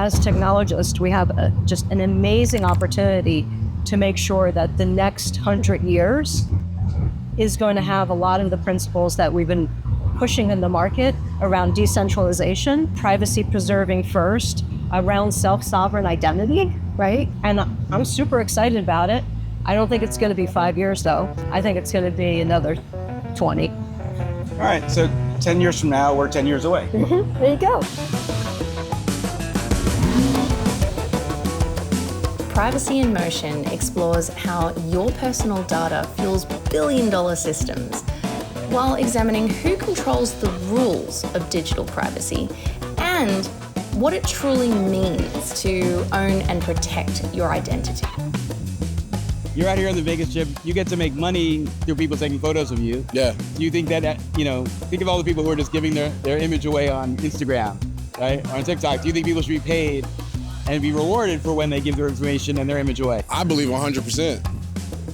as technologists, we have just an amazing opportunity to make sure that the next 100 years is going to have a lot of the principles that we've been pushing in the market around decentralization, privacy preserving first, around self-sovereign identity, right? And I'm super excited about it. I don't think it's going to be 5 years though. I think it's going to be another 20. All right, so 10 years from now, we're 10 years away. There you go. Privacy in Motion explores how your personal data fuels billion-dollar systems, while examining who controls the rules of digital privacy and what it truly means to own and protect your identity. You're out here on the Vegas Strip, you get to make money through people taking photos of you. Yeah. Do you think that, think of all the people who are just giving their image away on Instagram, right? Or on TikTok. Do you think people should be paid and be rewarded for when they give their information and their image away? I believe 100%.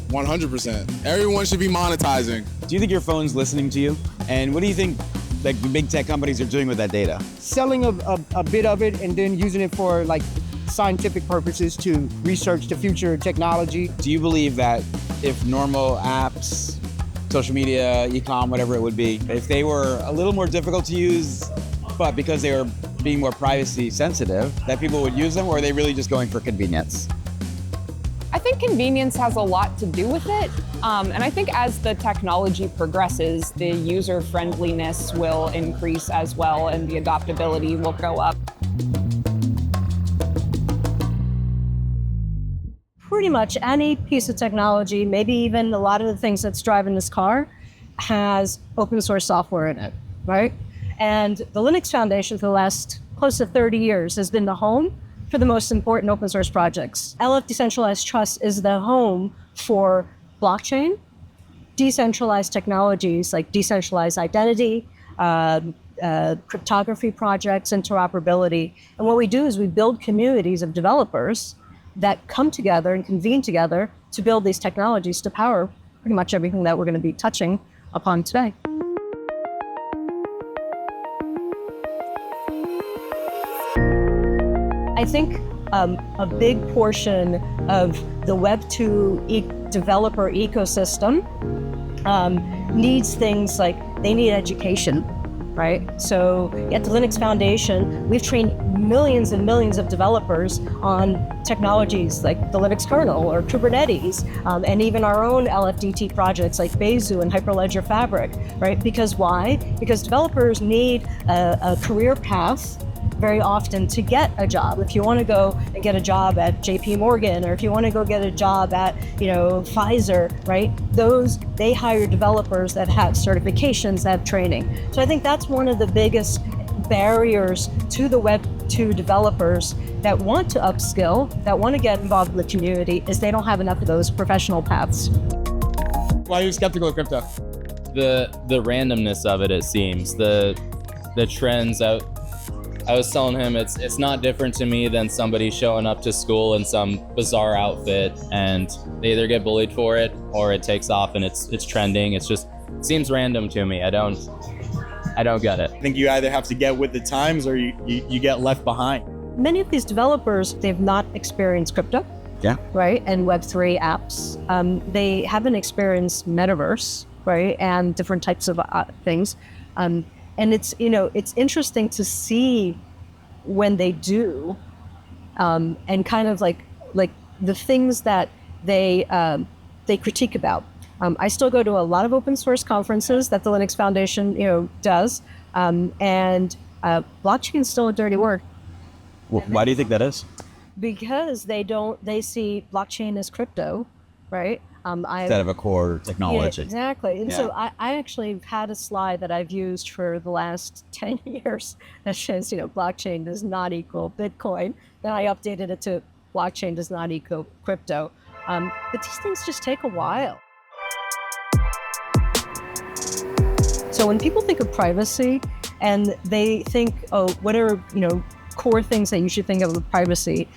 100%. Everyone should be monetizing. Do you think your phone's listening to you? And what do you think like the big tech companies are doing with that data? Selling a bit of it and then using it for like scientific purposes to research the future technology. Do you believe that if normal apps, social media, e-com, whatever it would be, if they were a little more difficult to use, but because they were being more privacy sensitive, that people would use them, or are they really just going for convenience? I think convenience has a lot to do with it. And I think as the technology progresses, the user friendliness will increase as well and the adoptability will go up. Pretty much any piece of technology, maybe even a lot of the things that's driving this car, has open source software in it, right? And the Linux Foundation for the last close to 30 years has been the home for the most important open source projects. LF Decentralized Trust is the home for blockchain, decentralized technologies like decentralized identity, cryptography projects, interoperability. And what we do is we build communities of developers that come together and convene together to build these technologies to power pretty much everything that we're going to be touching upon today. I think a big portion of the Web2 developer ecosystem needs things like they need education, right? So at the Linux Foundation, we've trained millions and millions of developers on technologies like the Linux kernel or Kubernetes, and even our own LFDT projects like Besu and Hyperledger Fabric, right? Because why? Because developers need a career path very often to get a job. If you want to go and get a job at JP Morgan, or if you want to go get a job at, Pfizer, right? They hire developers that have certifications, that have training. So I think that's one of the biggest barriers to the Web2 developers that want to upskill, that want to get involved in the community, is they don't have enough of those professional paths. Why are you skeptical of crypto? The randomness of it seems. The trends out. I was telling him it's not different to me than somebody showing up to school in some bizarre outfit and they either get bullied for it or it takes off and it's trending. It seems random to me. I don't get it. I think you either have to get with the times or you get left behind. Many of these developers, they've not experienced crypto, Yeah. right? And Web3 apps. They haven't experienced metaverse, right? And different types of things. And it's interesting to see when they do, and kind of like the things that they critique about. I still go to a lot of open source conferences that the Linux Foundation does, and blockchain is still a dirty word. Well, why do you think that is? Because they see blockchain as crypto, right? Instead of a core technology. Yeah, exactly. And Yeah. so I actually had a slide that I've used for the last 10 years that says, blockchain does not equal Bitcoin. Then I updated it to blockchain does not equal crypto. But these things just take a while. So when people think of privacy and they think, what are, core things that you should think of with privacy,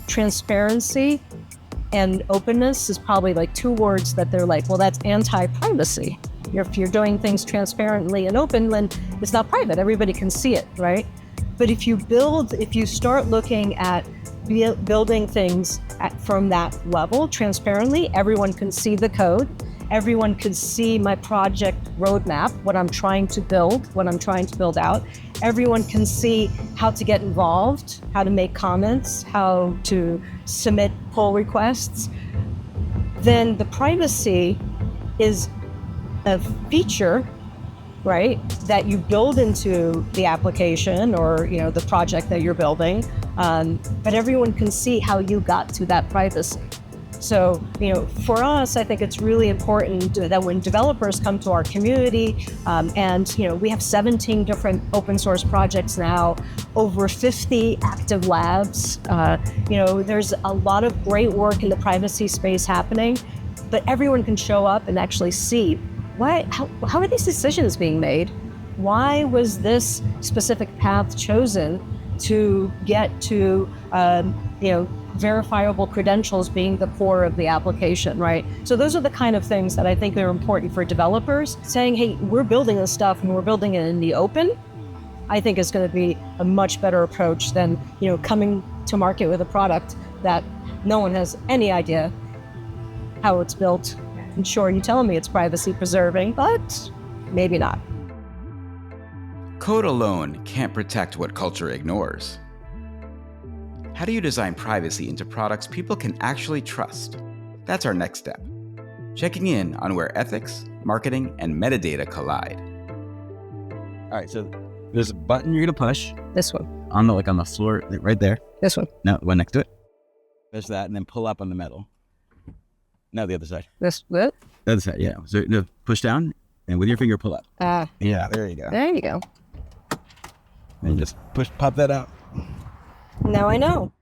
transparency and openness is probably like two words that they're like, well, that's anti-privacy. If you're doing things transparently and open, then it's not private. Everybody can see it, right? But if you start looking at building things from that level transparently, everyone can see the code. Everyone can see my project roadmap, what I'm trying to build out. Everyone can see how to get involved, how to make comments, how to submit pull requests. Then the privacy is a feature, right, that you build into the application or the project that you're building, but everyone can see how you got to that privacy. So, for us, I think it's really important that when developers come to our community, and we have 17 different open source projects now, over 50 active labs. There's a lot of great work in the privacy space happening, but everyone can show up and actually see how are these decisions being made? Why was this specific path chosen to get to, verifiable credentials being the core of the application, right? So those are the kind of things that I think are important for developers. Saying, hey, we're building this stuff and we're building it in the open, I think is going to be a much better approach than, coming to market with a product that no one has any idea how it's built. And sure, you telling me it's privacy preserving, but maybe not. Code alone can't protect what culture ignores. How do you design privacy into products people can actually trust? That's our next step. Checking in on where ethics, marketing, and metadata collide. All right, so there's a button you're gonna push This one, on the floor right there. this one, No, one next to it. There's that, and then pull up on the metal. No, the other side. this. The other side, yeah. So no, push down, and with your finger pull up. Yeah, there you go. There you go. And just pop that out. Now I know.